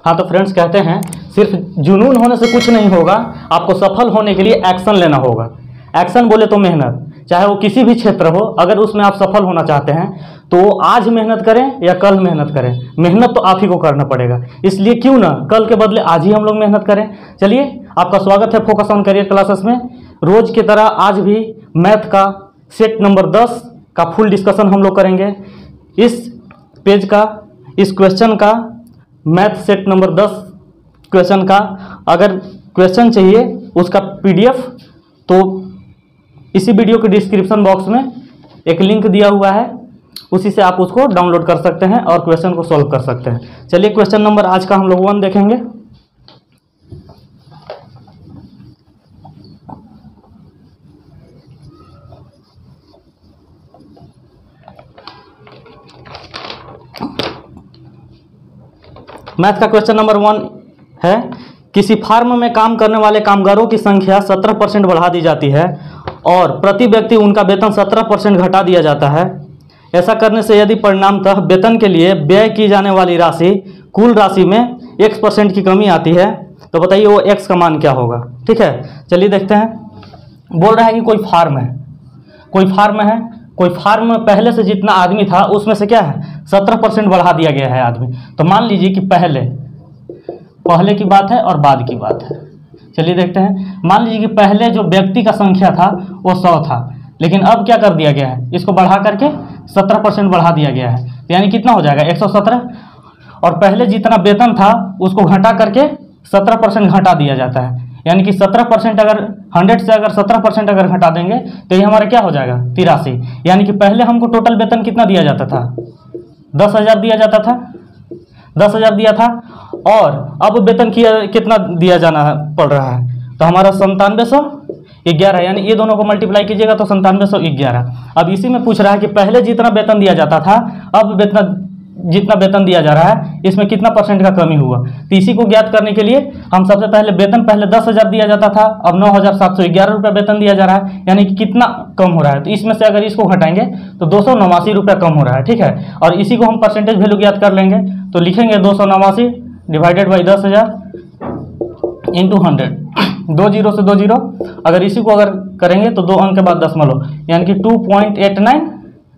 हाँ तो फ्रेंड्स कहते हैं सिर्फ जुनून होने से कुछ नहीं होगा, आपको सफल होने के लिए एक्शन लेना होगा। एक्शन बोले तो मेहनत, चाहे वो किसी भी क्षेत्र हो, अगर उसमें आप सफल होना चाहते हैं तो आज मेहनत करें या कल मेहनत करें, मेहनत तो आप ही को करना पड़ेगा। इसलिए क्यों ना कल के बदले आज ही हम लोग मेहनत करें। चलिए, आपका स्वागत है फोकस ऑन करियर क्लासेस में। रोज की तरह आज भी मैथ का सेट नंबर 10 का फुल डिस्कशन हम लोग करेंगे। इस पेज का, इस क्वेश्चन का, मैथ सेट नंबर 10 क्वेश्चन का अगर क्वेश्चन चाहिए उसका PDF तो इसी वीडियो के डिस्क्रिप्शन बॉक्स में एक लिंक दिया हुआ है, उसी से आप उसको डाउनलोड कर सकते हैं और क्वेश्चन को सॉल्व कर सकते हैं। चलिए, क्वेश्चन नंबर आज का हम लोग 1 देखेंगे। मैथ का क्वेश्चन नंबर 1 है, किसी फार्म में काम करने वाले कामगारों की संख्या 17% बढ़ा दी जाती है और प्रति व्यक्ति उनका वेतन 17% घटा दिया जाता है। ऐसा करने से यदि परिणामतः वेतन के लिए व्यय की जाने वाली राशि कुल राशि में X% की कमी आती है तो बताइए वो X का मान क्या होगा। ठीक है, चलिए देखते हैं। बोल रहा है कि कोई फार्म है, कोई फार्म में पहले से जितना आदमी था उसमें से क्या है 17% बढ़ा दिया गया है आदमी। तो मान लीजिए कि पहले की बात है और बाद की बात है। चलिए देखते हैं। मान लीजिए कि पहले जो व्यक्ति का संख्या था वो 100 था, लेकिन अब क्या कर दिया गया है, इसको बढ़ा करके 17% बढ़ा दिया गया है, तो यानी कितना हो जाएगा 117। और पहले जितना वेतन था उसको घटा करके 17% घटा दिया जाता है, यानी कि 17% अगर 100 से अगर 17% अगर घटा देंगे तो ये हमारा क्या हो जाएगा 83। यानी कि पहले हमको टोटल वेतन कितना दिया जाता था 10,000 दिया जाता था, 10,000 दिया था, और अब वेतन कितना दिया जाना पड़ रहा है तो हमारा 9711, यानी ये दोनों को मल्टीप्लाई कीजिएगा तो 9711। अब इसी में पूछ रहा है कि पहले जितना वेतन दिया जाता था अब जितना वेतन दिया जा रहा है इसमें कितना % का कमी हुआ। तो इसी को ज्ञात करने के लिए हम सबसे पहले वेतन पहले 10,000 दिया जाता था, अब 9,711 रुपये वेतन दिया जा रहा है, यानी कि कितना कम हो रहा है। तो इसमें से अगर इसको घटाएंगे तो 289 रुपये कम हो रहा है। ठीक है, और इसी को हम परसेंटेज वैल्यू ज्ञात कर लेंगे तो लिखेंगे 289 डिवाइडेड बाई 10,000 इंटू 100, 2 जीरो से 2 जीरो, अगर इसी को अगर करेंगे तो 2 अंक के बाद दशमलव, यानी कि 2.89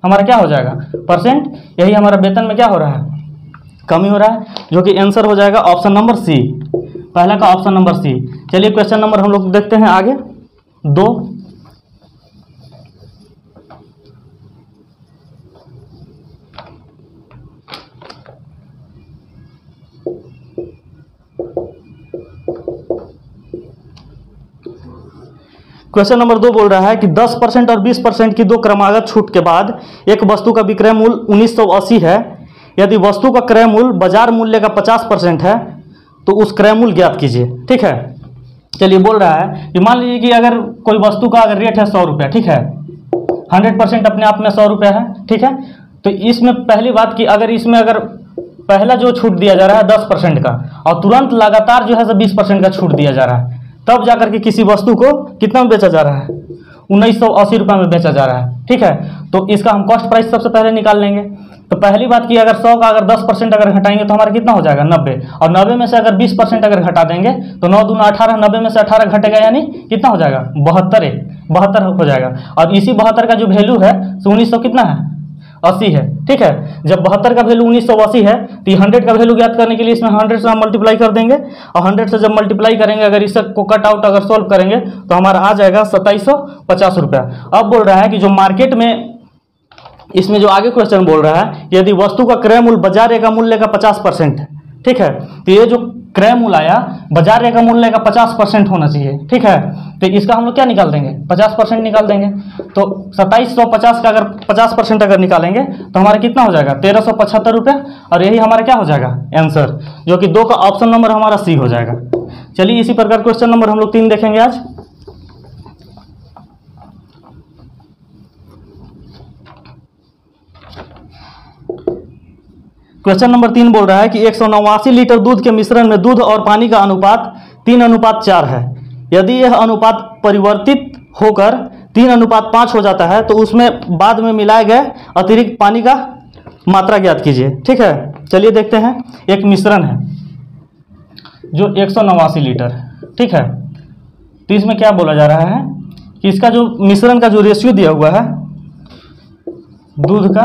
हमारा क्या हो जाएगा %। यही हमारा वेतन में क्या हो रहा है कमी हो रहा है, जो कि आंसर हो जाएगा ऑप्शन नंबर सी, पहला का ऑप्शन नंबर सी। चलिए क्वेश्चन नंबर हम लोग देखते हैं आगे 2। क्वेश्चन नंबर 2 बोल रहा है कि 10% और 20% की दो क्रमागत छूट के बाद एक वस्तु का विक्रय मूल्य 1980 है। यदि वस्तु का क्रय मूल्य बाजार मूल्य का 50% है तो उस क्रय मूल्य ज्ञात कीजिए। ठीक है, चलिए बोल रहा है कि मान लीजिए कि अगर कोई वस्तु का अगर रेट है 100 रुपया, ठीक है, 100% अपने आप में 100 रुपया है। ठीक है, तो इसमें पहली बात कि अगर इसमें अगर पहला जो छूट दिया जा रहा है 10% का और तुरंत लगातार जो है 20% का छूट दिया जा रहा है, तब जाकर के किसी वस्तु को कितना में बेचा जा रहा है 1980 रुपये में बेचा जा रहा है। ठीक है, तो इसका हम कॉस्ट प्राइस सबसे पहले निकाल लेंगे। तो पहली बात कि अगर 100 का अगर 10% अगर घटाएंगे तो हमारा कितना हो जाएगा 90, और 90 में से अगर 20% अगर घटा देंगे तो 9 दूना 18, 90 में से 18 घटेगा यानी कितना हो जाएगा 72 हो जाएगा। और इसी 72 का जो वैल्यू है 1900 कितना है 80 है। ठीक है, जब 72 का वैल्यू 1980 है तो 100 का वैल्यू ज्ञात करने के लिए इसमें 100 से हम मल्टीप्लाई कर देंगे, और 100 से जब मल्टीप्लाई करेंगे अगर इसको कट आउट अगर सोल्व करेंगे तो हमारा आ जाएगा 2750 रुपया। अब बोल रहा है कि जो मार्केट में इसमें जो आगे क्वेश्चन बोल रहा है यदि वस्तु का क्रय मूल्य बाजार का मूल्य का 50% है। ठीक है, तो ये जो क्रय मूल्य आया बाजार का मूल्य का 50% होना चाहिए। ठीक है, तो इसका हम लोग क्या निकाल देंगे 50% निकाल देंगे। तो 2750 का अगर 50% अगर निकालेंगे तो हमारा कितना हो जाएगा 1375 रुपये, और यही हमारा क्या हो जाएगा आंसर, जो कि 2 का ऑप्शन नंबर हमारा सी हो जाएगा। चलिए इसी प्रकार क्वेश्चन नंबर हम लोग 3 देखेंगे आज। क्वेश्चन नंबर 3 बोल रहा है कि 189 लीटर दूध के मिश्रण में दूध और पानी का अनुपात 3:4 है। यदि यह अनुपात परिवर्तित होकर 3:5 हो जाता है तो उसमें बाद में मिलाए गए अतिरिक्त पानी का मात्रा ज्ञात कीजिए। ठीक है, चलिए देखते हैं। एक मिश्रण है, जो 189 लीटर, ठीक है। तो इसमें क्या बोला जा रहा है कि इसका जो मिश्रण का जो रेशियो दिया हुआ है दूध का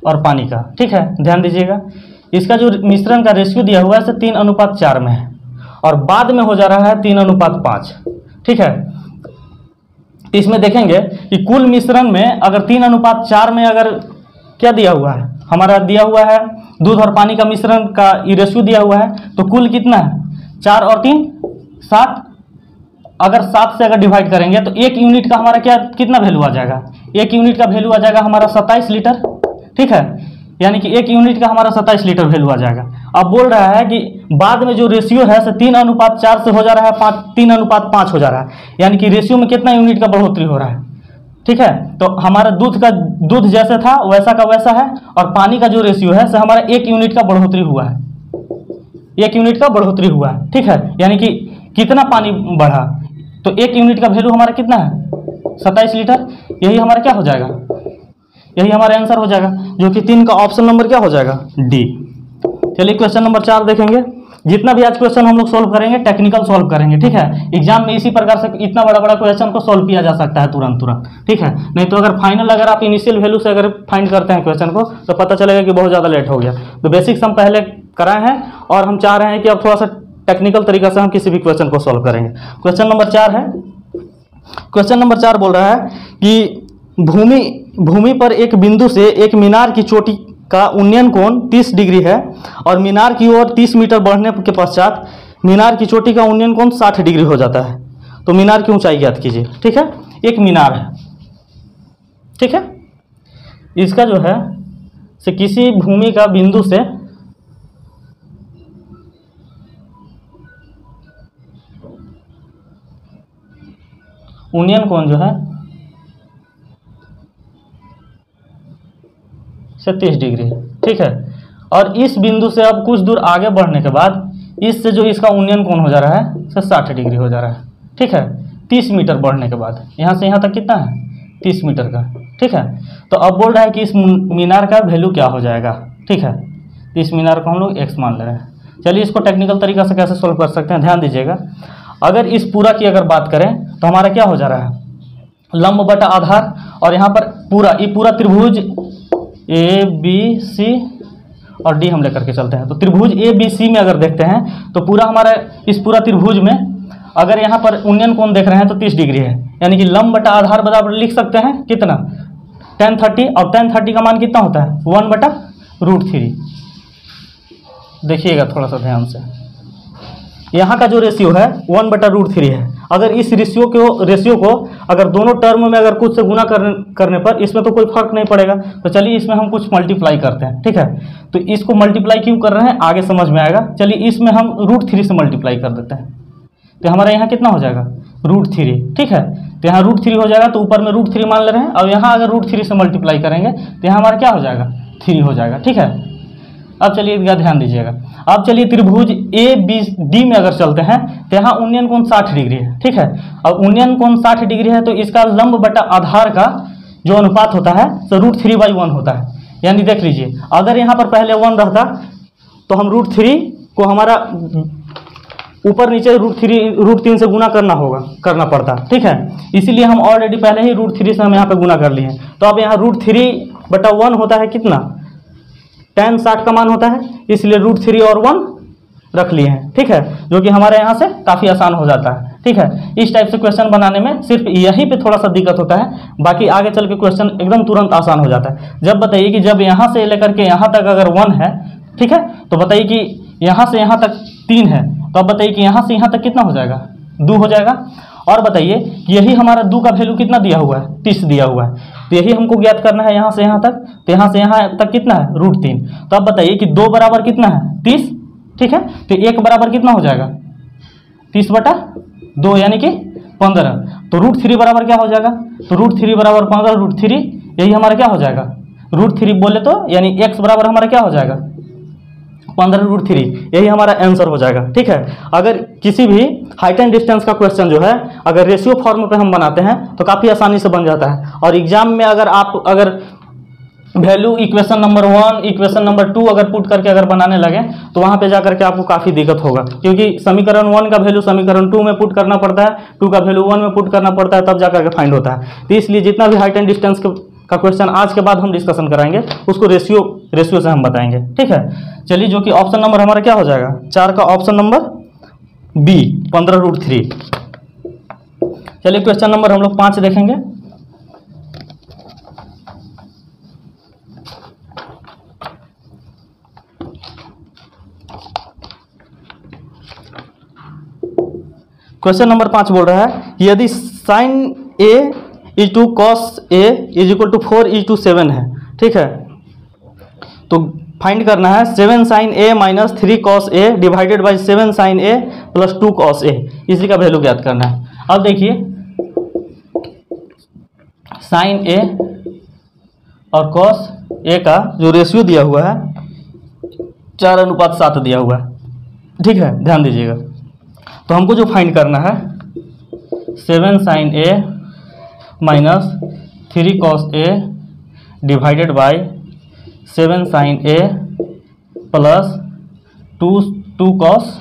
और पानी का, ठीक है, ध्यान दीजिएगा, इसका जो मिश्रण का रेशियो दिया हुआ है 3:4 में है और बाद में हो जा रहा है 3:5, ठीक है। तो इसमें देखेंगे कि कुल मिश्रण में अगर 3:4 में अगर क्या दिया हुआ है, हमारा दिया हुआ है दूध और पानी का मिश्रण का ये रेशियो दिया हुआ है, तो कुल कितना है 4 और 3 7। अगर 7 से अगर डिवाइड करेंगे तो 1 यूनिट का हमारा क्या कितना वैल्यू आ जाएगा, 1 यूनिट का वैल्यू आ जाएगा हमारा 27 लीटर, ठीक है। यानी कि 1 यूनिट का हमारा 27 लीटर वैल्यू आ जाएगा। अब बोल रहा है कि बाद में जो रेशियो है 3:4 से हो जा रहा है 3:5 हो जा रहा है, यानी कि रेशियो में कितना यूनिट का बढ़ोतरी हो रहा है, ठीक है। तो हमारा दूध जैसे था वैसा का वैसा है और पानी का जो रेशियो है से हमारा 1 यूनिट का बढ़ोतरी हुआ है, 1 यूनिट का बढ़ोतरी हुआ है, ठीक है। यानी कि कितना पानी बढ़ा, तो 1 यूनिट का वैल्यू हमारा कितना है 27 लीटर। यही हमारा क्या हो जाएगा, यही हमारा आंसर हो जाएगा, जो कि 3 का ऑप्शन नंबर क्या हो जाएगा, डी। चलिए क्वेश्चन नंबर 4 देखेंगे। जितना भी आज क्वेश्चन हम लोग सॉल्व करेंगे टेक्निकल सॉल्व करेंगे, ठीक है। एग्जाम में इसी प्रकार से इतना बड़ा बड़ा क्वेश्चन को सॉल्व किया जा सकता है तुरंत, ठीक है। नहीं तो अगर फाइनल अगर आप इनिशियल वैल्यू से अगर फाइंड करते हैं क्वेश्चन को तो पता चलेगा कि बहुत ज़्यादा लेट हो गया। तो बेसिक्स हम पहले कराए हैं और हम चाह रहे हैं कि अब थोड़ा सा टेक्निकल तरीका से हम किसी भी क्वेश्चन को सॉल्व करेंगे। क्वेश्चन नंबर 4 है। क्वेश्चन नंबर 4 बोल रहा है कि भूमि पर एक बिंदु से एक मीनार की चोटी का उन्नयन कोण 30 डिग्री है और मीनार की ओर 30 मीटर बढ़ने के पश्चात मीनार की चोटी का उन्नयन कोण 60 डिग्री हो जाता है। तो मीनार की ऊंचाई ज्ञात कीजिए, ठीक है। एक मीनार है, ठीक है, इसका जो है से किसी भूमि का बिंदु से उन्नयन कोण जो है 30 डिग्री, ठीक है। और इस बिंदु से अब कुछ दूर आगे बढ़ने के बाद इससे जो इसका उन्नयन कोण हो जा रहा है 60 डिग्री हो जा रहा है, ठीक है। 30 मीटर बढ़ने के बाद यहाँ से यहाँ तक कितना है 30 मीटर का, ठीक है। तो अब बोल रहा है कि इस मीनार का वैल्यू क्या हो जाएगा, ठीक है। इस मीनार को हम लोग x मान ले रहे हैं। चलिए इसको टेक्निकल तरीका से कैसे सोल्व कर सकते हैं, ध्यान दीजिएगा। अगर इस पूरा की अगर बात करें तो हमारा क्या हो जा रहा है लंब बटा आधार, और यहाँ पर ये पूरा त्रिभुज ABC और D हम लेकर के चलते हैं। तो त्रिभुज ABC में अगर देखते हैं तो पूरा हमारा इस पूरा त्रिभुज में अगर यहाँ पर उन्नयन कोण देख रहे हैं तो 30 डिग्री है, यानी कि लंब बटा आधार बराबर लिख सकते हैं कितना tan 30, और tan 30 का मान कितना होता है 1/√3। देखिएगा थोड़ा सा ध्यान से, यहाँ का जो रेशियो है 1/√3 है। अगर इस रेशियो को अगर दोनों टर्म में अगर कुछ से गुना करने पर इसमें तो कोई फर्क नहीं पड़ेगा। तो चलिए इसमें हम कुछ मल्टीप्लाई करते हैं, ठीक है। तो इसको मल्टीप्लाई क्यों कर रहे हैं आगे समझ में आएगा। चलिए इसमें हम √3 से मल्टीप्लाई कर देते हैं, तो हमारा यहाँ कितना हो जाएगा √3, ठीक है। तो यहाँ √3 हो जाएगा, तो ऊपर में √3 मान ले रहे हैं, और यहाँ अगर √3 से मल्टीप्लाई करेंगे तो यहाँ हमारा क्या हो जाएगा 3 हो जाएगा, ठीक है। अब चलिए ध्यान दीजिएगा। अब चलिए त्रिभुज ABD में अगर चलते हैं तो यहाँ उन्नयन कोण 60 डिग्री है, ठीक है। अब उन्नयन कोण 60 डिग्री है तो इसका लंब बटा आधार का जो अनुपात होता है तो √3/1 होता है। यानी देख लीजिए अगर यहाँ पर पहले 1 रहता तो हम √3 को हमारा ऊपर नीचे √3 से गुना करना पड़ता, ठीक है। इसीलिए हम ऑलरेडी पहले ही √3 से हम यहाँ पे गुना कर लिए हैं। तो अब यहाँ √3/1 होता है कितना tan 60 का मान होता है, इसलिए √3 और 1 रख लिए हैं, ठीक है, जो कि हमारे यहाँ से काफ़ी आसान हो जाता है, ठीक है। इस टाइप से क्वेश्चन बनाने में सिर्फ यहीं पे थोड़ा सा दिक्कत होता है, बाकी आगे चल के क्वेश्चन एकदम तुरंत आसान हो जाता है। जब बताइए कि जब यहाँ से लेकर के यहाँ तक अगर 1 है, ठीक है, तो बताइए कि यहाँ से यहाँ तक 3 है, तो अब बताइए कि यहाँ से यहाँ तक कितना हो जाएगा 2 हो जाएगा। और बताइए कि यही हमारा 2 का वैल्यू कितना दिया हुआ है 30 दिया हुआ है, तो यही हमको ज्ञात करना है यहाँ से यहाँ तक। तो यहाँ से यहाँ तक कितना है √3। तो अब बताइए कि 2 बराबर कितना है 30, ठीक है। तो 1 बराबर कितना हो जाएगा 30/2 यानी कि 15। तो √3 बराबर क्या हो जाएगा, तो √3 बराबर 15, √3 यही हमारा क्या हो जाएगा √3 बोले तो यानी x बराबर हमारा क्या हो जाएगा 15√3, यही हमारा आंसर हो जाएगा, ठीक है। अगर किसी भी हाइट एंड डिस्टेंस का क्वेश्चन जो है अगर रेशियो फॉर्म पे हम बनाते हैं तो काफ़ी आसानी से बन जाता है। और एग्जाम में अगर आप value equation number 1 equation number 2 अगर पुट करके अगर बनाने लगे तो वहां पे जाकर के आपको काफ़ी दिक्कत होगा, क्योंकि समीकरण 1 का वैल्यू समीकरण 2 में पुट करना पड़ता है, 2 का वैल्यू 1 में पुट करना पड़ता है, तब जाकर के फाइंड होता है। तो इसलिए जितना भी हाइट एंड डिस्टेंस का क्वेश्चन आज के बाद हम डिस्कशन कराएंगे उसको रेशियो से हम बताएंगे, ठीक है। चलिए, जो कि ऑप्शन नंबर हमारा क्या हो जाएगा, 4 का ऑप्शन नंबर बी 15√3। चलिए क्वेश्चन नंबर हम लोग 5 देखेंगे। क्वेश्चन नंबर 5 बोल रहा है यदि sine A is to cos A is equal to 4:7 है, ठीक है। तो फाइंड करना है 7 sine A minus 3 cos A divided by 7 sine A plus 2 cos A, इसी का वैल्यू ज्ञात करना है। अब देखिए साइन ए और कॉस ए का जो रेशियो दिया हुआ है 4:7 दिया हुआ है, ठीक है, ध्यान दीजिएगा। तो हमको जो फाइंड करना है 7 sine A minus 3 cos A divided by 7 sine A plus 2 cos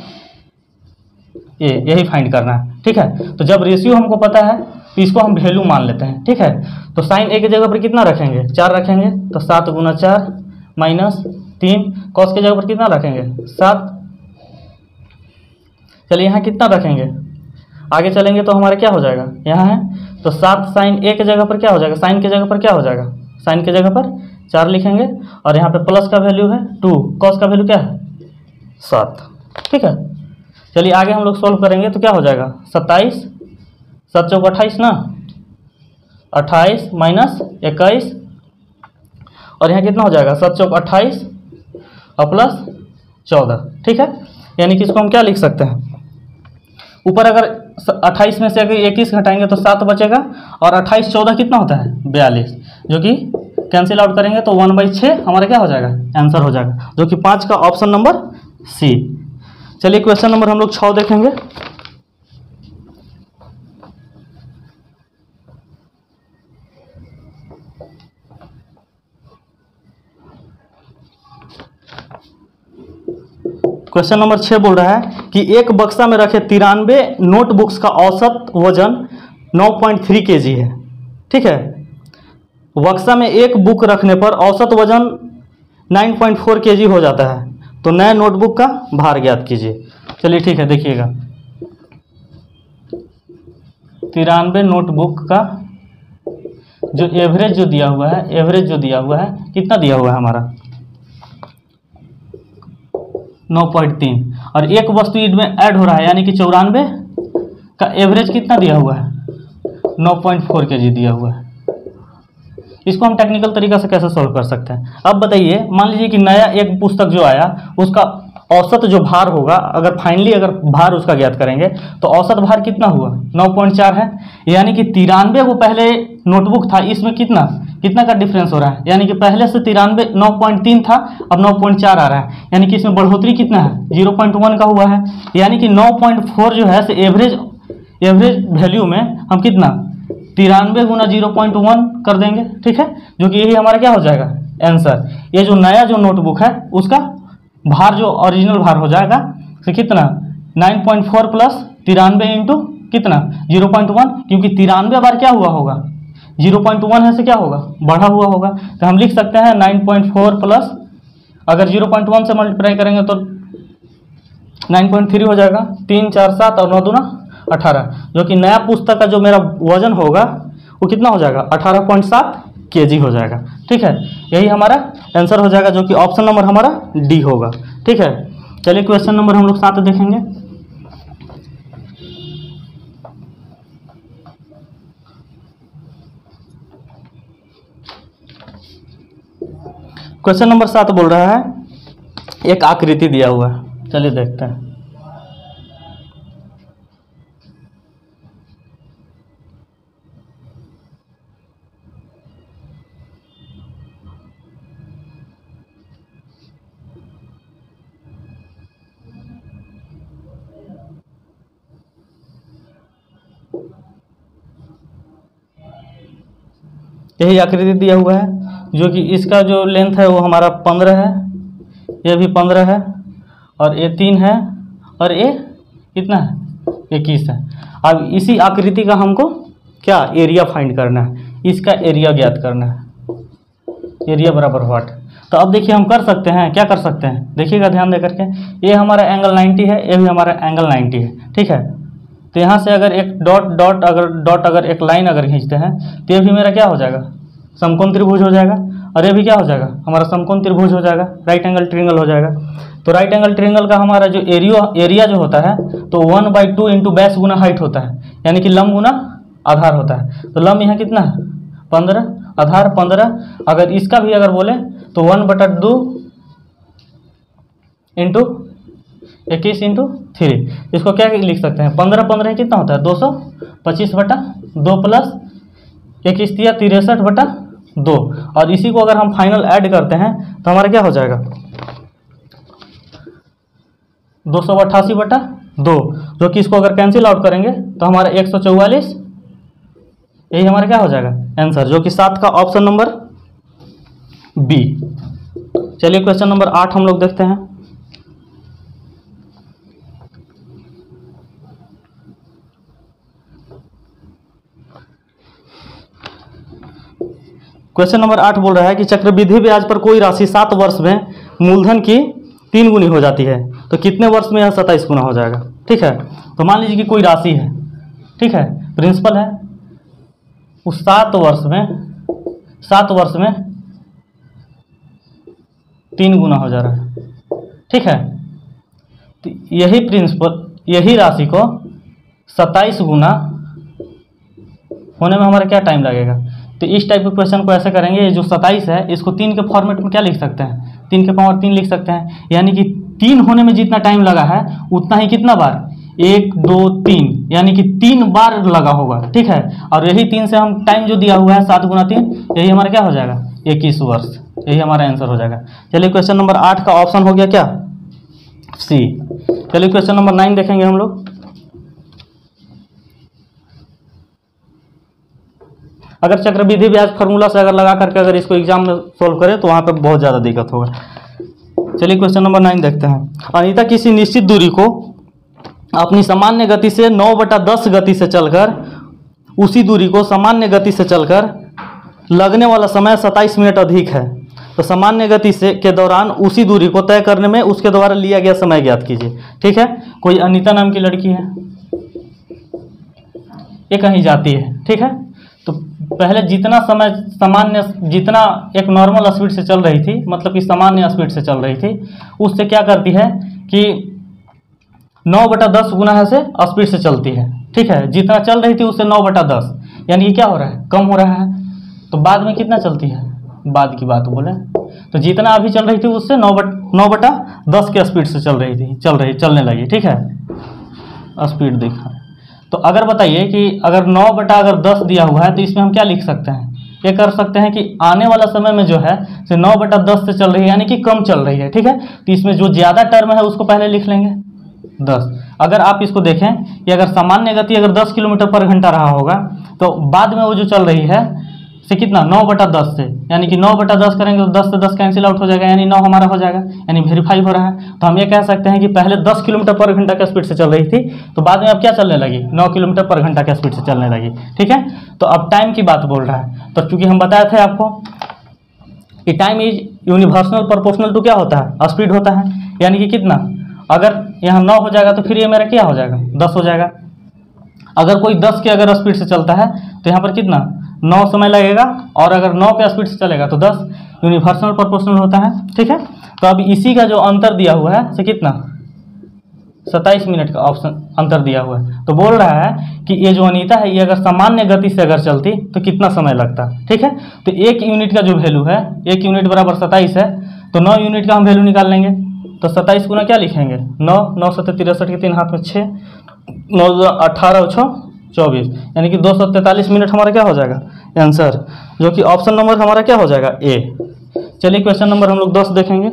A, यही फाइंड करना है, ठीक है। तो जब रेशियो हमको पता है तो इसको हम वैल्यू मान लेते हैं, ठीक है। तो साइन ए की जगह पर कितना रखेंगे, 4 रखेंगे, तो 7 × 4 माइनस 3, कॉस की जगह पर कितना रखेंगे 7। चलिए यहाँ कितना रखेंगे, आगे चलेंगे तो हमारा क्या हो जाएगा, यहाँ है तो 7 साइन ए की जगह पर क्या हो जाएगा, साइन की जगह पर क्या हो जाएगा, साइन की जगह पर 4 लिखेंगे, और यहाँ पे प्लस का वैल्यू है 2, कॉस का वैल्यू क्या है 7, ठीक है। चलिए आगे हम लोग सॉल्व करेंगे तो क्या हो जाएगा 27, 7 चौक 28 ना, 28 माइनस 21, और यहाँ कितना हो जाएगा 7 चौक 28 और प्लस 14, ठीक है। यानी कि इसको हम क्या लिख सकते हैं, ऊपर अगर 28 में से अगर 21 घटाएंगे तो 7 बचेगा, और 28 14 कितना होता है 42, जो कि कैंसिल आउट करेंगे तो 1/6 हमारा क्या हो जाएगा, आंसर हो जाएगा, जो कि 5 का ऑप्शन नंबर सी। चलिए क्वेश्चन नंबर हम लोग 6 देखेंगे। क्वेश्चन नंबर 6 बोल रहा है कि एक बक्सा में रखे 93 नोटबुक्स का औसत वजन 9.3 kg है, ठीक है। बक्सा में एक बुक रखने पर औसत वजन 9.4 kg हो जाता है, तो नए नोटबुक का भार ज्ञात कीजिए। चलिए ठीक है, देखिएगा 93 नोटबुक का जो एवरेज जो दिया हुआ है, एवरेज जो दिया हुआ है कितना दिया हुआ है हमारा 9.3, और एक वस्तु इनमें ऐड हो रहा है यानी कि 94 का एवरेज कितना दिया हुआ है 9.4 kg दिया हुआ है। इसको हम टेक्निकल तरीका से कैसे सॉल्व कर सकते हैं, अब बताइए। मान लीजिए कि नया एक पुस्तक जो आया उसका औसत जो भार होगा, अगर फाइनली अगर भार उसका ज्ञात करेंगे तो औसत भार कितना हुआ 9.4 है, यानी कि 93 वो पहले नोटबुक था, इसमें कितना का डिफरेंस हो रहा है, यानी कि पहले से 93 9.3 था, अब 9.4 आ रहा है, यानी कि इसमें बढ़ोतरी कितना है 0.1 का हुआ है, यानी कि 9.4 जो है से एवरेज वैल्यू में हम कितना 93 × 0.1 कर देंगे, ठीक है, जो कि यही हमारा क्या हो जाएगा आंसर। ये जो नया जो नोटबुक है उसका भार जो ओरिजिनल भार हो जाएगा तो कितना 9.4 प्लस 93 इंटू कितना 0.1, क्योंकि 93 बार क्या हुआ होगा 0.1 है से क्या होगा बढ़ा हुआ होगा, तो हम लिख सकते हैं 9.4 प्लस अगर 0.1 से मल्टीप्लाई करेंगे तो 9.3 हो जाएगा, 3 4 7 और 9 दूना 18, जो कि नया पुस्तक का जो मेरा वजन होगा वो कितना हो जाएगा 18.7 kg हो जाएगा, ठीक है। यही हमारा आंसर हो जाएगा, जो कि ऑप्शन नंबर हमारा डी होगा, ठीक है। चलिए क्वेश्चन नंबर हम लोग 7 देखेंगे। क्वेश्चन नंबर 7 बोल रहा है एक आकृति दिया हुआ है, चलिए देखते हैं। यही आकृति दिया हुआ है, जो कि इसका जो लेंथ है वो हमारा 15 है, ये भी 15 है, और ये 3 है, और ये कितना है 21 है। अब इसी आकृति का हमको क्या एरिया फाइंड करना है, इसका एरिया ज्ञात करना है, एरिया बराबर व्हाट। तो अब देखिए हम कर सकते हैं, क्या कर सकते हैं, देखिएगा ध्यान दे करके, ये हमारा एंगल 90 है, ये भी हमारा एंगल 90 है, ठीक है। तो यहाँ से अगर एक डॉट अगर एक लाइन अगर खींचते हैं तो ये भी मेरा क्या हो जाएगा, समकोण त्रिभुज हो जाएगा, और ये भी क्या हो जाएगा, हमारा समकोण त्रिभुज हो जाएगा, राइट एंगल ट्रायंगल हो जाएगा। तो राइट एंगल ट्रायंगल का हमारा जो एरिया जो होता है तो 1/2 इंटू बैस गुना हाइट होता है, यानी कि लंब गुना आधार होता है। तो लंब यहाँ कितना है 15, आधार 15। अगर इसका भी अगर बोले तो 1/2 इंटू 21 इंटू 3, इसको क्या लिख सकते हैं, 15 कितना होता है 225/2 प्लस 21 63/2, और इसी को अगर हम फाइनल ऐड करते हैं तो हमारा क्या हो जाएगा 288/2, जो कि इसको अगर कैंसिल आउट करेंगे तो हमारा 144, यही हमारा क्या हो जाएगा आंसर, जो कि 7 का ऑप्शन नंबर बी। चलिए क्वेश्चन नंबर 8 हम लोग देखते हैं। क्वेश्चन नंबर 8 बोल रहा है कि चक्रवृद्धि ब्याज पर कोई राशि 7 वर्ष में मूलधन की 3 गुनी हो जाती है, तो कितने वर्ष में यह 27 गुना हो जाएगा, ठीक है। तो मान लीजिए कि कोई राशि है, ठीक है, प्रिंसिपल है, उस 7 वर्ष में 3 गुना हो जा रहा है, ठीक है। तो यही प्रिंसिपल, यही राशि को 27 गुना होने में हमारा क्या टाइम लगेगा। तो इस टाइप के क्वेश्चन को ऐसे करेंगे, ये जो 27 है इसको 3 के फॉर्मेट में क्या लिख सकते हैं, 3 के पावर 3 लिख सकते हैं, यानी कि 3 होने में जितना टाइम लगा है उतना ही कितना बार 1 2 3, यानी कि 3 बार लगा होगा, ठीक है। और यही 3 से हम टाइम जो दिया हुआ है 7 गुना 3, यही हमारा क्या हो जाएगा 21 वर्ष, यही हमारा आंसर हो जाएगा। चलिए क्वेश्चन नंबर 8 का ऑप्शन हो गया क्या सी। चलिए क्वेश्चन नंबर 9 देखेंगे हम लोग। अगर चक्रवृद्धि ब्याज फार्मूला से अगर लगा करके अगर इसको एग्जाम में सोल्व करें तो वहाँ पे बहुत ज़्यादा दिक्कत होगा। चलिए क्वेश्चन नंबर 9 देखते हैं। अनीता किसी निश्चित दूरी को अपनी सामान्य गति से 9/10 गति से चलकर उसी दूरी को सामान्य गति से चलकर लगने वाला समय 27 मिनट अधिक है, तो सामान्य गति से के दौरान उसी दूरी को तय करने में उसके द्वारा लिया गया समय ज्ञात कीजिए, ठीक है। कोई अनीता नाम की लड़की है, ये कहीं जाती है, ठीक है। तो पहले जितना समय सामान्य, जितना एक नॉर्मल स्पीड से चल रही थी, मतलब कि सामान्य स्पीड से चल रही थी, उससे क्या करती है कि 9/10 गुना से स्पीड से चलती है, ठीक है। जितना चल रही थी उससे 9/10, यानी कि क्या हो रहा है कम हो रहा है। तो बाद में कितना चलती है, बाद की बात बोले तो जितना अभी चल रही थी उससे 9/10 के स्पीड से चलने लगी, ठीक है। स्पीड देखा, तो अगर बताइए कि अगर 9/10 दिया हुआ है तो इसमें हम क्या लिख सकते हैं, ये कर सकते हैं कि आने वाला समय में जो है से 9/10 से चल रही है, यानी कि कम चल रही है, ठीक है। तो इसमें जो ज़्यादा टर्म है उसको पहले लिख लेंगे 10। अगर आप इसको देखें कि अगर सामान्य गति अगर 10 किलोमीटर पर घंटा रहा होगा तो बाद में वो जो चल रही है से कितना 9/10 से, यानी कि 9/10 करेंगे तो 10 से 10 कैंसिल आउट हो जाएगा, यानी 9 हमारा हो जाएगा, यानी वेरीफाई हो रहा है। तो हम ये कह सकते हैं कि पहले 10 किलोमीटर पर घंटा के स्पीड से चल रही थी, तो बाद में अब क्या चलने लगी 9 किलोमीटर पर घंटा के स्पीड से चलने लगी, ठीक है। तो अब टाइम की बात बोल रहा है, तो चूंकि हम बताए थे आपको कि time is universal proportional to क्या होता है स्पीड होता है, यानी कि कितना, अगर यहाँ 9 हो जाएगा तो फिर ये मेरा क्या हो जाएगा 10 हो जाएगा। अगर कोई 10 के अगर स्पीड से चलता है तो यहाँ पर कितना 9 समय लगेगा, और अगर 9 के स्पीड से चलेगा तो 10, यूनिवर्सल प्रोपोर्शनल होता है, ठीक है। तो अब इसी का जो अंतर दिया हुआ है से कितना 27 मिनट का ऑप्शन अंतर दिया हुआ है। तो बोल रहा है कि ये जो अनीता है ये अगर सामान्य गति से अगर चलती तो कितना समय लगता, ठीक है। तो 1 यूनिट का जो वैल्यू है 1 यूनिट बराबर 27 है, तो 9 यूनिट का हम वैल्यू निकाल लेंगे। तो 27 गुना क्या लिखेंगे 9, 9 7 63 के 3 हाथ में 6, 9 18 6 24, यानी कि 243 मिनट हमारा क्या हो जाएगा आंसर, जो कि ऑप्शन नंबर हमारा क्या हो जाएगा ए। चलिए क्वेश्चन नंबर हम लोग 10 देखेंगे।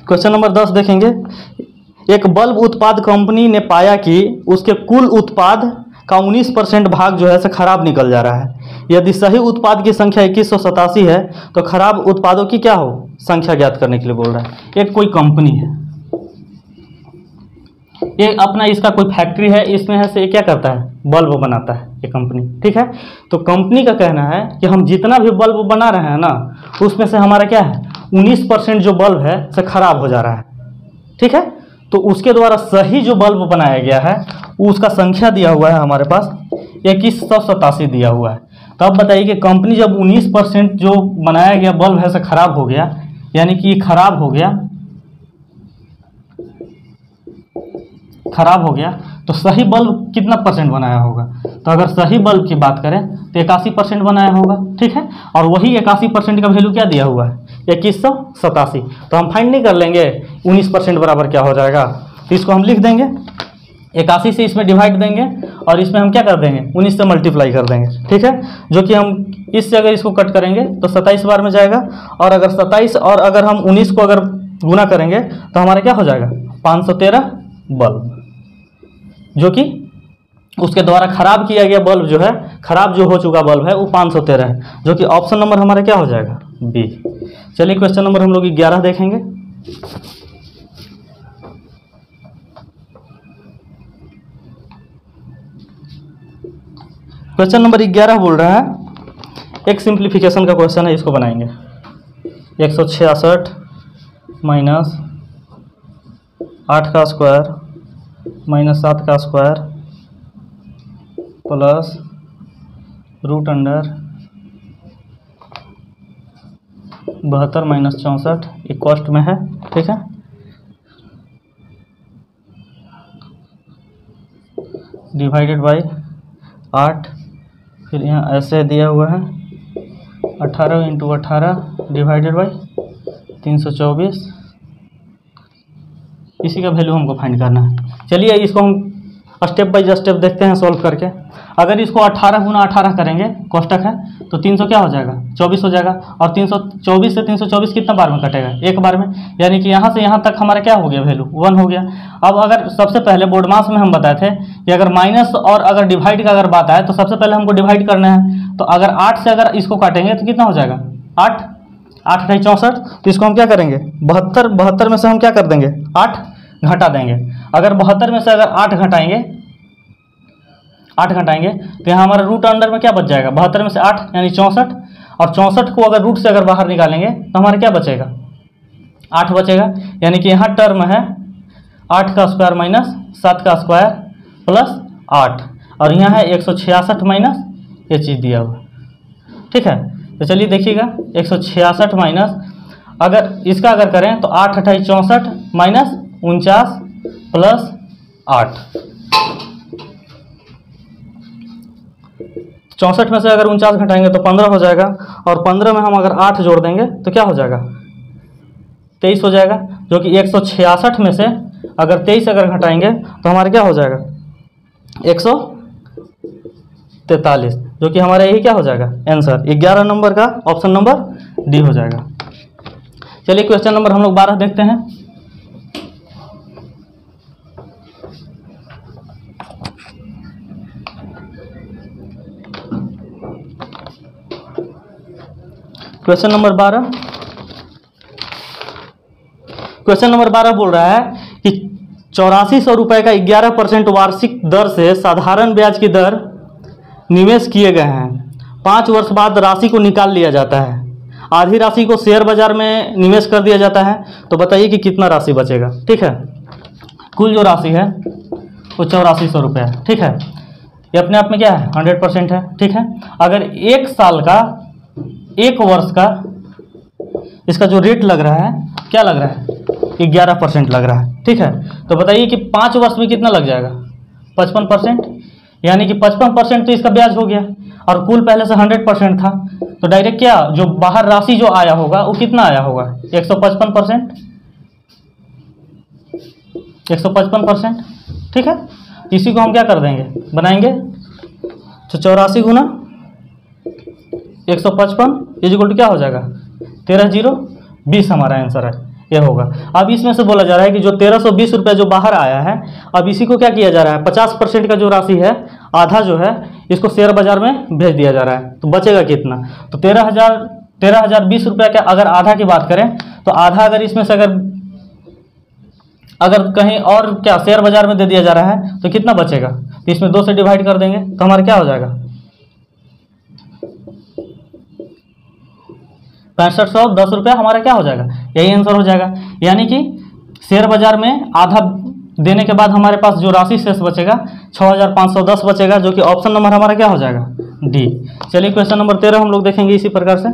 क्वेश्चन नंबर 10 देखेंगे। एक बल्ब उत्पाद कंपनी ने पाया कि उसके कुल उत्पाद का 19% भाग जो है से खराब निकल जा रहा है। यदि सही उत्पाद की संख्या 2187 है तो खराब उत्पादों की क्या हो संख्या ज्ञात करने के लिए बोल रहा है। एक कोई कंपनी है, ये अपना इसका कोई फैक्ट्री है, इसमें है से क्या करता है, बल्ब बनाता है ये कंपनी, ठीक है। तो कंपनी का कहना है कि हम जितना भी बल्ब बना रहे हैं ना, उसमें से हमारा क्या है 19% जो बल्ब है से खराब हो जा रहा है, ठीक है। तो उसके द्वारा सही जो बल्ब बनाया गया है उसका संख्या दिया हुआ है हमारे पास 2187 दिया हुआ है। तो अब बताइए कि कंपनी जब 19% जो बनाया गया बल्ब है से खराब हो गया, यानी कि खराब हो गया तो सही बल्ब कितना परसेंट बनाया होगा। तो अगर सही बल्ब की बात करें तो 81% बनाया होगा, ठीक है। और वही 81% का वैल्यू क्या दिया हुआ है 2187। तो हम फाइंड नहीं कर लेंगे 19% बराबर क्या हो जाएगा। तो इसको हम लिख देंगे 81 से इसमें डिवाइड देंगे और इसमें हम क्या कर देंगे 19 से मल्टीप्लाई कर देंगे, ठीक है। जो कि हम इससे अगर इसको कट करेंगे तो 27 बार में जाएगा, और अगर 27 और अगर हम 19 को अगर गुना करेंगे तो हमारा क्या हो जाएगा 513 बल्ब, जो कि उसके द्वारा खराब किया गया बल्ब जो है, खराब जो हो चुका बल्ब है वो 513 है, जो कि ऑप्शन नंबर हमारा क्या हो जाएगा बी। चलिए क्वेश्चन नंबर हम लोग 11 देखेंगे। क्वेश्चन नंबर 11 बोल रहा है, एक सिंप्लीफिकेशन का क्वेश्चन है, इसको बनाएंगे। 166 माइनस 8 का स्क्वायर माइनस 7 का square plus root under 72 minus 64 ये कॉस्ट में है, ठीक है। डिवाइडेड बाई 8, फिर यहाँ ऐसे दिया हुआ है 18 इंटू 18 डिवाइडेड बाई 324, इसी का वैल्यू हमको फाइंड करना है। चलिए इसको हम स्टेप बाय स्टेप देखते हैं सॉल्व करके। अगर इसको 18 गुना 18 करेंगे, कोष्टक है, तो 300 क्या हो जाएगा 24 हो जाएगा, और 324 से 324 कितना बार में कटेगा एक बार में, यानी कि यहाँ से यहाँ तक हमारा क्या हो गया वैल्यू 1 हो गया। अब अगर सबसे पहले बोर्ड मास में हम बताए थे कि अगर माइनस और अगर डिवाइड का अगर बात आए तो सबसे पहले हमको डिवाइड करना है। तो अगर 8 से अगर इसको काटेंगे तो कितना हो जाएगा 8 8 64, तो इसको हम क्या करेंगे 72 में से हम क्या कर देंगे 8 घटा देंगे। अगर 72 में से अगर 8 घटाएंगे तो यहाँ हमारा रूट अंडर में क्या बच जाएगा 72 में से 8 यानी 64, और 64 को अगर रूट से अगर बाहर निकालेंगे तो हमारा क्या बचेगा 8 बचेगा, यानी कि यहाँ टर्म है 8 का स्क्वायर माइनस 7 का स्क्वायर प्लस 8, और यहाँ है 166 माइनस ये चीज़ दिया हुआ, ठीक है। तो चलिए देखिएगा 166 माइनस अगर इसका अगर करें तो 8 28 64 माइनस 49 प्लस 8, 64 में से अगर 49 घटाएंगे तो 15 हो जाएगा, और 15 में हम अगर 8 जोड़ देंगे तो क्या हो जाएगा 23 हो जाएगा, जो कि 166 में से अगर 23 अगर घटाएंगे तो हमारा क्या हो जाएगा 143, जो कि हमारा यही क्या हो जाएगा आंसर 11 नंबर का ऑप्शन नंबर डी हो जाएगा। चलिए क्वेश्चन नंबर हम लोग 12 देखते हैं। क्वेश्चन नंबर 12 बोल रहा है कि 8400 रुपये का 11% वार्षिक दर से साधारण ब्याज की दर निवेश किए गए हैं। 5 वर्ष बाद राशि को निकाल लिया जाता है, आधी राशि को शेयर बाजार में निवेश कर दिया जाता है। तो बताइए कि कितना राशि बचेगा, ठीक है। कुल जो राशि है वो 8400 रुपये है, ठीक है। ये अपने आप में क्या है 100% है, ठीक है। अगर 1 साल का 1 वर्ष का इसका जो रेट लग रहा है क्या लग रहा है 11% लग रहा है, ठीक है। तो बताइए कि 5 वर्ष में कितना लग जाएगा 55%, यानी कि 55% तो इसका ब्याज हो गया, और कुल पहले से 100% था। तो डायरेक्ट क्या जो बाहर राशि जो आया होगा वो कितना आया होगा 155%, 155%, ठीक है। इसी को हम क्या कर देंगे बनाएंगे, तो 84 गुना 155 इक्वल टू क्या हो जाएगा 13 0 20 हमारा आंसर है। ये होगा। अब इसमें से बोला जा रहा है कि जो 1320 रुपया जो बाहर आया है, अब इसी को क्या किया जा रहा है, 50% का जो राशि है, आधा जो है इसको शेयर बाजार में भेज दिया जा रहा है। तो बचेगा कितना, तो 13,020 रुपया का अगर आधा की बात करें तो आधा अगर इसमें से अगर कहीं और क्या शेयर बाजार में दे दिया जा रहा है तो कितना बचेगा, तो इसमें 2 से डिवाइड कर देंगे तो हमारा क्या हो जाएगा, 6510 रुपया हमारा क्या हो जाएगा, यही आंसर हो जाएगा। यानी कि शेयर बाजार में आधा देने के बाद हमारे पास जो राशि शेष बचेगा 6510 बचेगा, जो कि ऑप्शन नंबर हमारा क्या हो जाएगा, डी। चलिए क्वेश्चन नंबर 13 हम लोग देखेंगे इसी प्रकार से।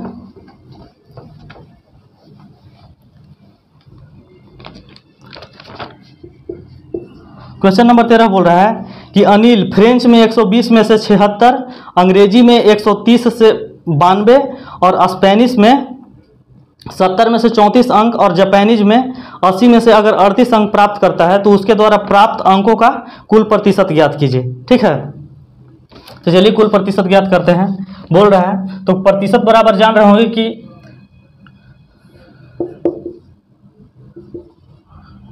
क्वेश्चन नंबर 13 बोल रहा है कि अनिल फ्रेंच में 120 में से 76, अंग्रेजी में 130 से 92 और स्पेनिश में 70 में से 34 अंक और जापानीज में 80 में से अगर 38 अंक प्राप्त करता है तो उसके द्वारा प्राप्त अंकों का कुल प्रतिशत ज्ञात कीजिए। ठीक है, तो चलिए कुल प्रतिशत ज्ञात करते हैं। बोल रहा है तो प्रतिशत बराबर जान रहे होंगे कि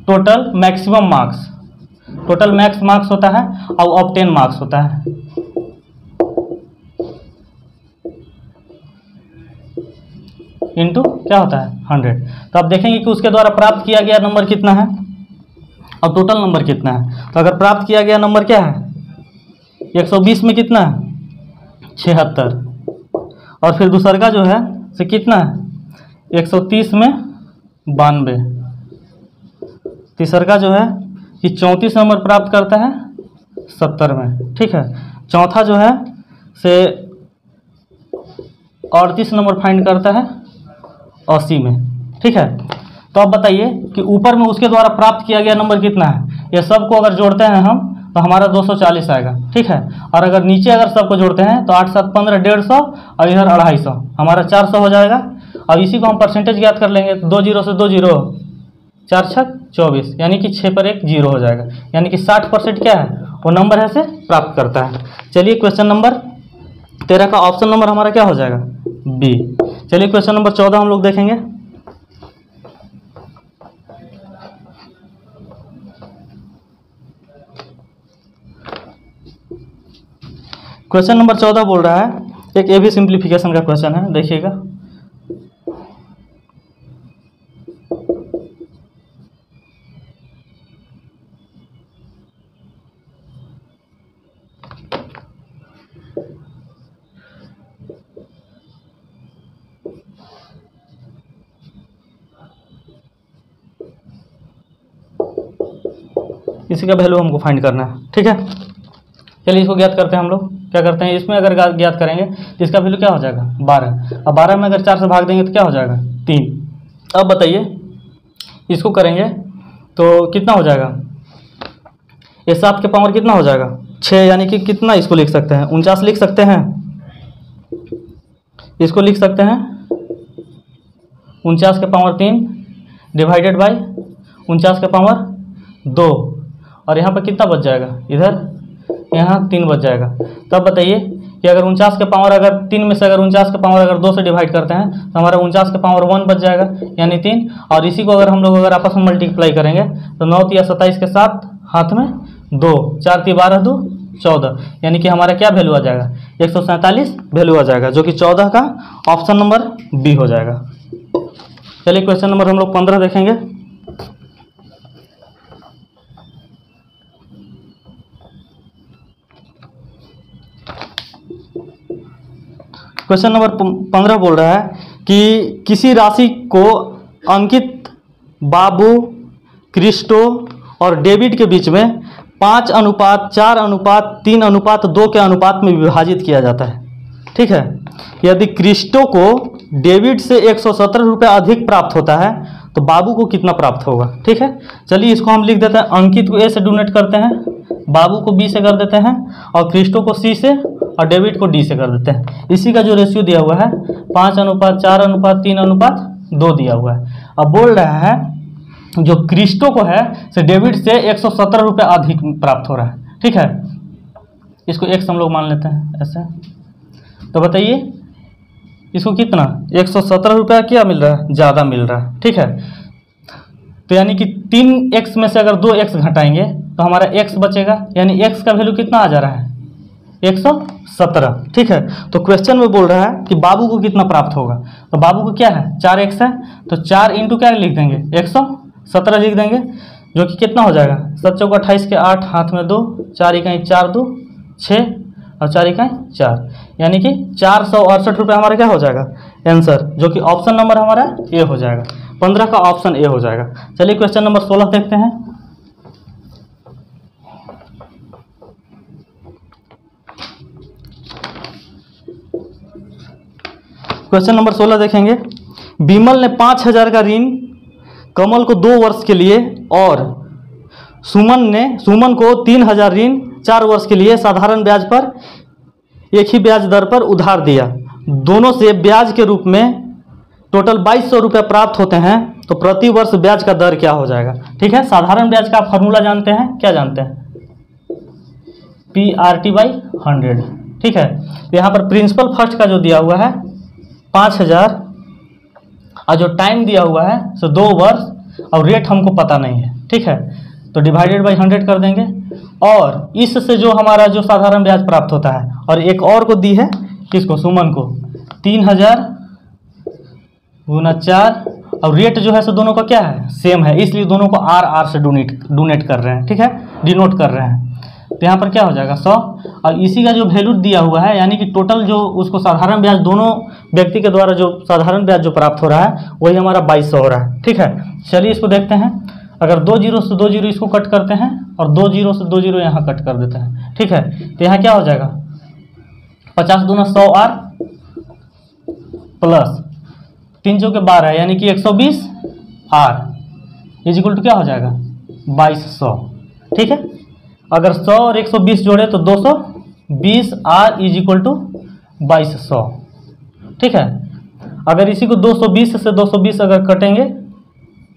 total maximum marks, total max marks होता है और ऑब्टेन मार्क्स होता है। इनटू क्या होता है 100। तो आप देखेंगे कि उसके द्वारा प्राप्त किया गया नंबर कितना है और टोटल नंबर कितना है। तो अगर प्राप्त किया गया नंबर क्या है 120 में कितना है 76 और फिर दूसर का जो है से कितना है 130 में 92, तीसर का जो है कि 34 नंबर प्राप्त करता है 70 में। ठीक है, चौथा जो है से 38 नंबर फाइंड करता है 80 में। ठीक है, तो अब बताइए कि ऊपर में उसके द्वारा प्राप्त किया गया नंबर कितना है, ये सबको अगर जोड़ते हैं हम तो हमारा 240 आएगा। ठीक है, और अगर नीचे अगर सबको जोड़ते हैं तो 8 7 15 150 और इधर 250, हमारा 400 हो जाएगा। अब इसी को हम परसेंटेज ज्ञात कर लेंगे, 2 0 से 2 0, 4 6 24, यानी कि 6 पर 1 0 हो जाएगा। यानी कि 60% क्या है वो नंबर है से प्राप्त करता है। चलिए क्वेश्चन नंबर 13 का ऑप्शन नंबर हमारा क्या हो जाएगा, बी। चलिए क्वेश्चन नंबर 14 हम लोग देखेंगे। क्वेश्चन नंबर 14 बोल रहा है, एक ए भी सिंप्लीफिकेशन का क्वेश्चन है, देखिएगा। इसी का वैल्यू हमको फाइंड करना है। ठीक है, चलिए इसको ज्ञात करते हैं हम लोग। क्या करते हैं, इसमें अगर ज्ञात करेंगे तो इसका वैल्यू क्या हो जाएगा 12। अब 12 में अगर 4 से भाग देंगे तो क्या हो जाएगा 3। अब बताइए इसको करेंगे तो कितना हो जाएगा, ये 7 के पावर कितना हो जाएगा 6, यानी कि कितना इसको लिख सकते हैं 49 लिख सकते हैं। इसको लिख सकते हैं 49 के पावर 3 डिवाइडेड बाई 49 के पावर 2, और यहाँ पर कितना बच जाएगा, इधर यहाँ 3 बच जाएगा। तब बताइए कि अगर 49 के पावर अगर 3 में से अगर 49 के पावर अगर 2 से डिवाइड करते हैं तो हमारा 49 के पावर 1 बच जाएगा, यानी 3। और इसी को अगर हम लोग अगर आपस में मल्टीप्लाई करेंगे तो 9 या 27 के साथ हाथ में 2, 4 3 12 2 14, यानी कि हमारा क्या वैल्यू आ जाएगा 147 वैल्यू आ जाएगा, जो कि 14 का ऑप्शन नंबर बी हो जाएगा। चलिए क्वेश्चन नंबर हम लोग 15 देखेंगे। क्वेश्चन नंबर 15 बोल रहा है कि किसी राशि को अंकित, बाबू, क्रिस्टो और डेविड के बीच में 5:4:3:2 के अनुपात में विभाजित किया जाता है। ठीक है, यदि क्रिस्टो को डेविड से 117 रुपये अधिक प्राप्त होता है तो बाबू को कितना प्राप्त होगा। ठीक है, चलिए इसको हम लिख देते हैं, अंकित को ए से डोनेट करते हैं, बाबू को बी से कर देते हैं और क्रिस्टो को सी से और डेविड को डी से कर देते हैं। इसी का जो रेशियो दिया हुआ है 5:4:3:2 दिया हुआ है। अब बोल रहा है जो क्रिस्टो को है से डेविड से 117 रुपये अधिक प्राप्त हो रहा है। ठीक है, इसको एक्स हम लोग मान लेते हैं ऐसे। तो बताइए इसको कितना 117 रुपया क्या मिल रहा है, ज़्यादा मिल रहा है। ठीक है, तो यानी कि 3x में से अगर 2x घटाएंगे तो हमारा x बचेगा, यानी x का वैल्यू कितना आ जा रहा है 117। ठीक है, तो क्वेश्चन में बोल रहा है कि बाबू को कितना प्राप्त होगा। तो बाबू को क्या है 4x है, तो 4 इंटू क्या लिख देंगे 117 लिख देंगे, जो कि कितना हो जाएगा 7 चौका 28 के 8, हाथ में 2, 4 इकाई 4 2 6 और 4 इकाई 4, यानी कि 468 रुपये हमारा क्या हो जाएगा आंसर, जो कि ऑप्शन नंबर हमारा ए हो जाएगा। 15 का ऑप्शन ए हो जाएगा। चलिए क्वेश्चन नंबर 16 देखते हैं। क्वेश्चन नंबर 16 देखेंगे। विमल ने 5000 का ऋण कमल को 2 वर्ष के लिए और सुमन को 3000 ऋण 4 वर्ष के लिए साधारण ब्याज पर एक ही ब्याज दर पर उधार दिया। दोनों से ब्याज के रूप में टोटल 2200 रुपये प्राप्त होते हैं, तो प्रति वर्ष ब्याज का दर क्या हो जाएगा। ठीक है, साधारण ब्याज का फॉर्मूला जानते हैं, क्या जानते हैं PRT/100। ठीक है, यहाँ पर प्रिंसिपल फर्स्ट का जो दिया हुआ है 5000 और जो टाइम दिया हुआ है सो 2 वर्ष और रेट हमको पता नहीं है। ठीक है, तो डिवाइडेड बाई 100 कर देंगे और इससे जो हमारा जो साधारण ब्याज प्राप्त होता है, और एक और को दी है किसको सुमन को 3000 गुना 4 और रेट जो है सो दोनों का क्या है सेम है, इसलिए दोनों को RR से डोनेट कर रहे हैं। ठीक है, डिनोट कर रहे हैं। तो यहाँ पर क्या हो जाएगा 100 और इसी का जो वैल्यू दिया हुआ है, यानी कि टोटल जो उसको साधारण ब्याज दोनों व्यक्ति के द्वारा जो साधारण ब्याज जो प्राप्त हो रहा है वही हमारा 2200 हो रहा है। ठीक है, चलिए इसको देखते हैं। अगर 2 जीरो से 2 जीरो इसको कट करते हैं और 2 जीरो से 2 जीरो यहाँ कट कर देते हैं। ठीक है, तो यहाँ क्या हो जाएगा 50 दूना 100R प्लस 3 चौके 12 यानी कि 120R इज इक्वल टू क्या हो जाएगा 2200। ठीक है, अगर 100 और 120 जोड़े तो 220R इज इक्वल टू 2200। ठीक है, अगर इसी को 220 से 220 अगर कटेंगे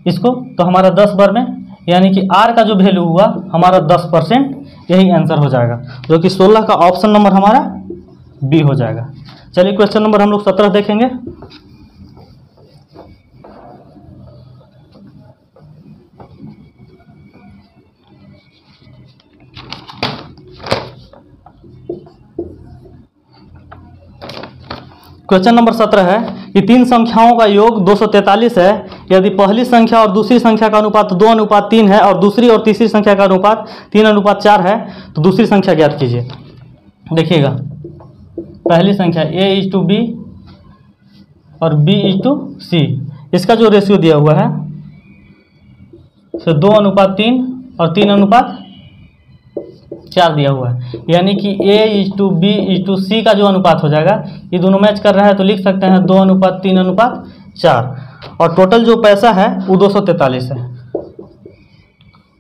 इसको तो हमारा 10 बार में, यानी कि R का जो वैल्यू हुआ हमारा 10%, यही आंसर हो जाएगा, जो कि 16 का ऑप्शन नंबर हमारा बी हो जाएगा। चलिए क्वेश्चन नंबर हम लोग 17 देखेंगे। क्वेश्चन नंबर 17 है कि 3 संख्याओं का योग 243 है। यदि पहली संख्या और दूसरी संख्या का अनुपात 2:3 है और दूसरी और तीसरी संख्या का अनुपात 3:4 है, तो दूसरी संख्या ज्ञात कीजिए। देखिएगा, पहली संख्या A/B और B/C, इसका जो रेशियो दिया हुआ है तो 2:3 और 3:4 दिया हुआ है, यानी कि A/B/C का जो अनुपात हो जाएगा ये दोनों मैच कर रहा है, तो लिख सकते हैं 2:3:4 और टोटल जो पैसा है वो 243 है।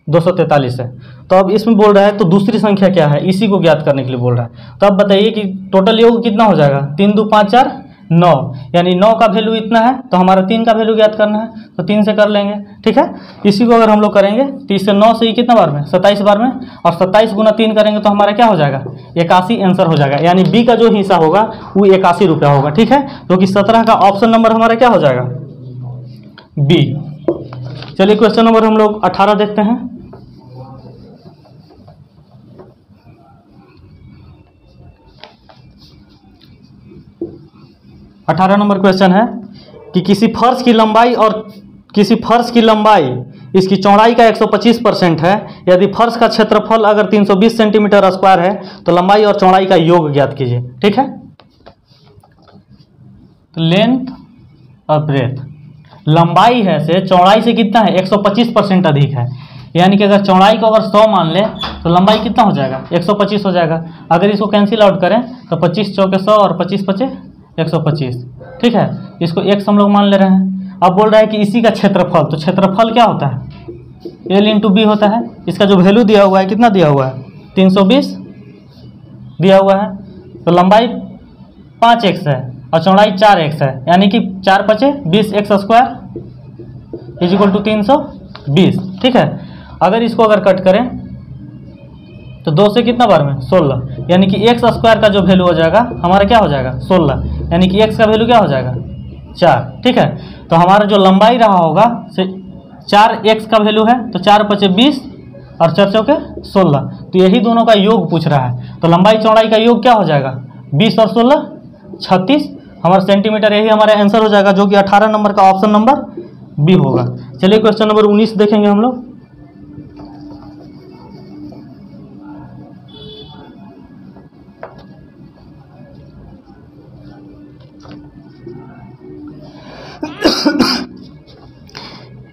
243 है। तो अब इसमें बोल रहा है तो दूसरी संख्या क्या है, इसी को ज्ञात करने के लिए बोल रहा है। तो अब बताइए कि टोटल योग कितना हो जाएगा 3 2 5 4 9, यानी 9 का वैल्यू इतना है तो हमारा 3 का वैल्यू ज्ञात करना है, तो 3 से कर लेंगे। ठीक है, इसी को अगर हम लोग करेंगे तो इससे 9 से ही कितना बार में 27 बार में, और 27 गुना 3 करेंगे तो हमारा क्या हो जाएगा 81 आंसर हो जाएगा, यानी बी का जो हिस्सा होगा वो 81 रुपया होगा। ठीक है, जो कि 17 का ऑप्शन नंबर हमारा क्या हो जाएगा बी। चलिए क्वेश्चन नंबर हम लोग 18 देखते हैं। अठारह नंबर क्वेश्चन है कि किसी फर्श की लंबाई इसकी चौड़ाई का 125% है। यदि फर्श का क्षेत्रफल अगर 320 सेंटीमीटर स्क्वायर है तो लंबाई और चौड़ाई का योग ज्ञात कीजिए। ठीक है, तो लेंथ और ब्रेथ, लंबाई है से चौड़ाई से कितना है 125% अधिक है, यानी कि अगर चौड़ाई को अगर 100 मान ले तो लंबाई कितना हो जाएगा 125 हो जाएगा। अगर इसको कैंसिल आउट करें तो 25 चौके 100 और 25 पचे 125। ठीक है, इसको x हम लोग मान ले रहे हैं। अब बोल रहा है कि इसी का क्षेत्रफल, तो क्षेत्रफल क्या होता है L इंटू बी होता है। इसका जो वैल्यू दिया हुआ है कितना दिया हुआ है 320 दिया हुआ है, तो लंबाई 5x है और चौड़ाई 4x है, यानी कि 4 पचे 20x square is equal to 320। ठीक है, अगर इसको अगर कट करें तो 2 से कितना बार में 16, यानी कि x स्क्वायर का जो वैल्यू हो जाएगा हमारा क्या हो जाएगा 16, यानी कि x का वैल्यू क्या हो जाएगा 4। ठीक है, तो हमारा जो लंबाई रहा होगा 4x का वैल्यू है, तो 4 × 5 = 20 और 4 × 4 = 16। तो यही दोनों का योग पूछ रहा है। तो लंबाई चौड़ाई का योग क्या हो जाएगा, 20 और 16 36 हमारा सेंटीमीटर। यही हमारा आंसर हो जाएगा, जो कि 18 नंबर का ऑप्शन नंबर बी होगा। चलिए क्वेश्चन नंबर 19 देखेंगे हम लोग।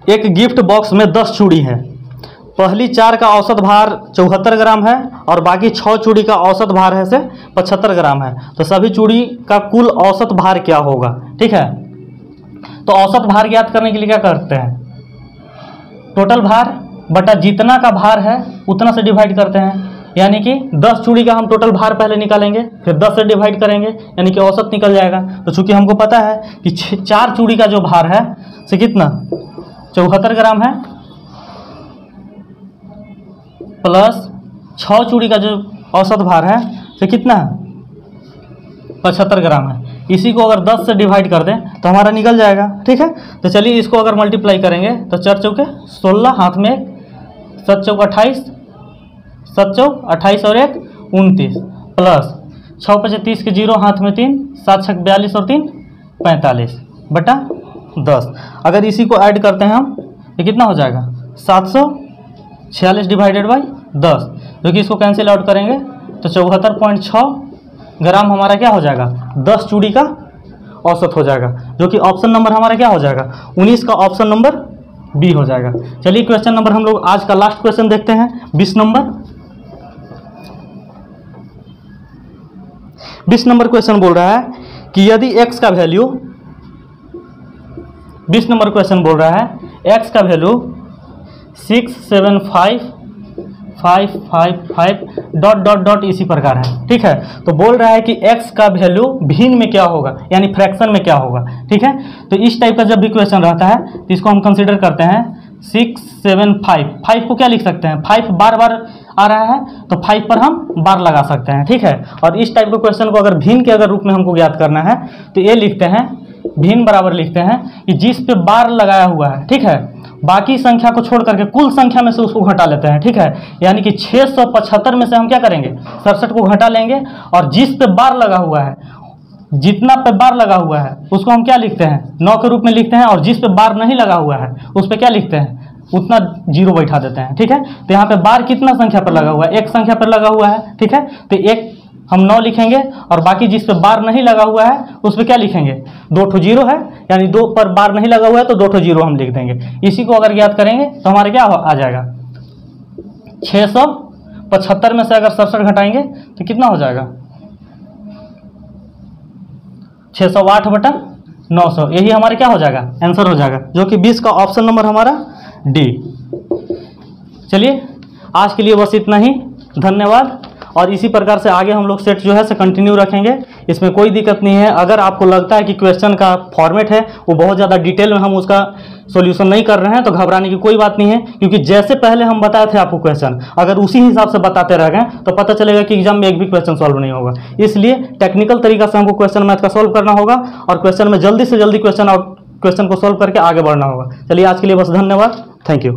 एक गिफ्ट बॉक्स में 10 चूड़ी है। पहली 4 का औसत भार 74 ग्राम है और बाकी 6 चूड़ी का औसत भार है से 75 ग्राम है। तो सभी चूड़ी का कुल औसत भार क्या होगा, ठीक है। तो औसत भार ज्ञात करने के लिए क्या करते हैं, टोटल भार बटा जितना का भार है उतना से डिवाइड करते हैं। यानी कि 10 चूड़ी का हम टोटल भार पहले निकालेंगे, फिर 10 से डिवाइड करेंगे, यानी कि औसत निकल जाएगा। तो चूंकि हमको पता है कि 4 चूड़ी का जो भार है से कितना 74 ग्राम है, प्लस 6 चूड़ी का जो औसत भार है से कितना है 75 ग्राम है। इसी को अगर 10 से डिवाइड कर दें तो हमारा निकल जाएगा, ठीक है। तो चलिए इसको अगर मल्टीप्लाई करेंगे तो 4 × 4 = 16, हाथ में 1, 7 × 4 = 28, 7 × 4 = 28 और 1 = 29, प्लस 6 × 5 = 30 के 0, हाथ में 3, 7 × 6 = 42 और 3 = 45 बटा 10। अगर इसी को ऐड करते हैं हम तो कितना हो जाएगा 746 डिवाइडेड बाई 10, क्योंकि इसको कैंसिल आउट करेंगे तो 74.6 ग्राम हमारा क्या हो जाएगा 10 चूड़ी का औसत हो जाएगा, जो कि ऑप्शन नंबर हमारा क्या हो जाएगा 19 का ऑप्शन नंबर बी हो जाएगा। चलिए क्वेश्चन नंबर हम लोग आज का लास्ट क्वेश्चन देखते हैं 20 नंबर। 20 नंबर क्वेश्चन बोल रहा है कि यदि x का वैल्यू 20 नंबर क्वेश्चन बोल रहा है x का वैल्यू 67555 इसी प्रकार है, ठीक है। तो बोल रहा है कि x का वैल्यू भिन्न में क्या होगा, यानी फ्रैक्शन में क्या होगा, ठीक है। तो इस टाइप का जब भी क्वेश्चन रहता है तो इसको हम कंसीडर करते हैं 675। 5 को क्या लिख सकते हैं, 5 बार बार आ रहा है तो 5 पर हम बार लगा सकते हैं, ठीक है। और इस टाइप के क्वेश्चन को अगर भिन्न के अगर रूप में हमको ज्ञात करना है तो ये लिखते हैं भिन्न बराबर लिखते हैं कि जिस पे बार लगाया हुआ है, ठीक है, बाकी संख्या को छोड़ करके कुल संख्या में से उसको घटा लेते हैं, ठीक है। यानी कि 675 में से हम क्या करेंगे 67 को घटा लेंगे और जिस पे बार लगा हुआ है, जितना पे बार लगा हुआ है उसको हम क्या लिखते हैं 9 के रूप में लिखते हैं, और जिस पे बार नहीं लगा हुआ है उस पे क्या लिखते हैं उतना 0 बैठा देते हैं, ठीक है। तो यहाँ पे बार कितना संख्या पर लगा हुआ है, एक संख्या पर लगा हुआ है, ठीक है। तो एक हम 9 लिखेंगे और बाकी जिस पे बार नहीं लगा हुआ है उस पे क्या लिखेंगे 2 ठो 0 है, यानी 2 पर बार नहीं लगा हुआ है तो 2 ठो 0 हम लिख देंगे। इसी को अगर ज्ञात करेंगे तो हमारे क्या आ जाएगा 675 में से अगर 67 घटाएंगे तो कितना हो जाएगा 608 बटा 900। यही हमारे क्या हो जाएगा आंसर हो जाएगा, जो कि 20 का ऑप्शन नंबर हमारा डी। चलिए आज के लिए बस इतना ही, धन्यवाद। और इसी प्रकार से आगे हम लोग सेट जो है से कंटिन्यू रखेंगे, इसमें कोई दिक्कत नहीं है। अगर आपको लगता है कि क्वेश्चन का फॉर्मेट है वो बहुत ज़्यादा डिटेल में हम उसका सॉल्यूशन नहीं कर रहे हैं तो घबराने की कोई बात नहीं है, क्योंकि जैसे पहले हम बताए थे आपको क्वेश्चन अगर उसी हिसाब से बताते रह गए तो पता चलेगा कि एग्जाम में एक भी क्वेश्चन सॉल्व नहीं होगा। इसलिए टेक्निकल तरीका से हमको क्वेश्चन मैथ का सॉल्व करना होगा और क्वेश्चन में जल्दी से जल्दी क्वेश्चन को सॉल्व करके आगे बढ़ना होगा। चलिए आज के लिए बस धन्यवाद, थैंक यू।